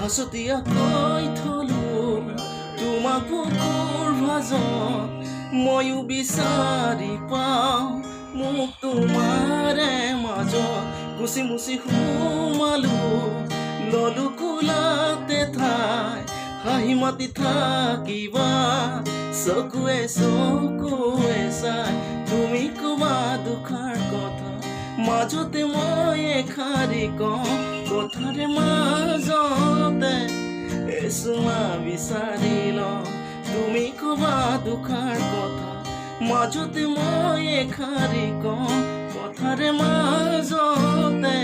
হাছতীয়াকৈ থলো তোমাক বুকুৰ ভাজত ময়ো বিচাৰি পাওঁ মোক তোমাৰে মাজত কুচি মুচি সোমালো ললো কোলাতে ঠাই হাঁহি মাতি থাকিবা চকুৱে চকুৱে চাই তুমি ক'বা দুখাৰ কথা মাজতে মই এষাৰি কওঁ কথাৰে মাজতে এচুমা বিচাৰি লওঁ তুমি ক'বা দুখাৰ কথা মাজতে মই এষাৰি কওঁ কথাৰে মাজতে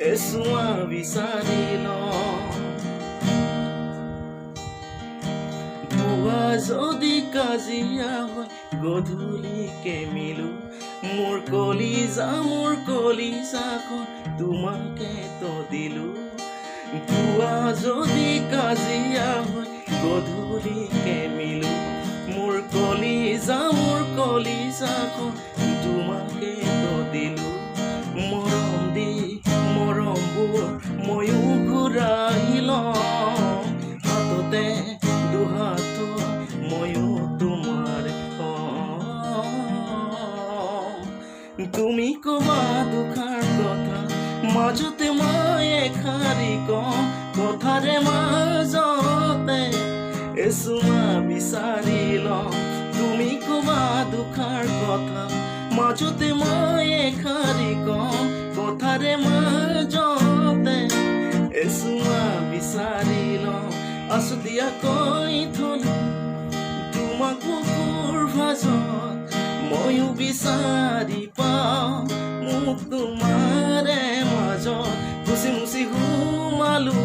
এচুমা বিচাৰি লওঁ পুৱা যদি কাজিয়া হয় গধূলিকে মিলো মোৰ কলিজাখন তোমাকে তো দিলো পুৱা যদি কাজিয়া হয় গধূলিকে মিলো মোৰ কলিজাখন তোমাকে তো দিলো মৰমবোৰ ময়ো ঘূৰাই লওঁ হাততে দুহাত ময়ো তোমাৰ তুমি ক'বা দুখাৰ কথা মাজতে মই এষাৰি কওঁ কথাৰে মাজতে এচুমা বিচাৰি লওঁ তুমি ক'বা দুখাৰ কথা মাজতে মই এষাৰি কওঁ কথাৰে মাজতে এচুমা বিচাৰি লওঁ আছতীয়াকৈ থলো তোমাক বুকুৰ ভাজত ময়ো বিচাৰি পাওঁ মোক তোমাৰে মাজত কুচি মুচি সোমালো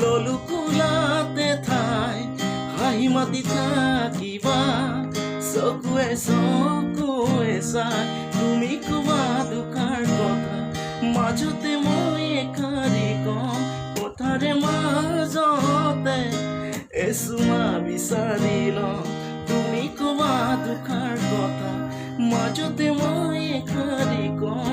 ললো কোলাতে ঠাই হাঁহি মাতি থাকিবা চকুৱে চকুৱে চাই তুমি ক'বা দুখাৰ কথা মাজতে মই এষাৰি কওঁ কথাৰে মাজতে এচুমা বিচাৰি লওঁ তুমি ক'বা দুখাৰ কথা মাজতে মই এষাৰি কওঁ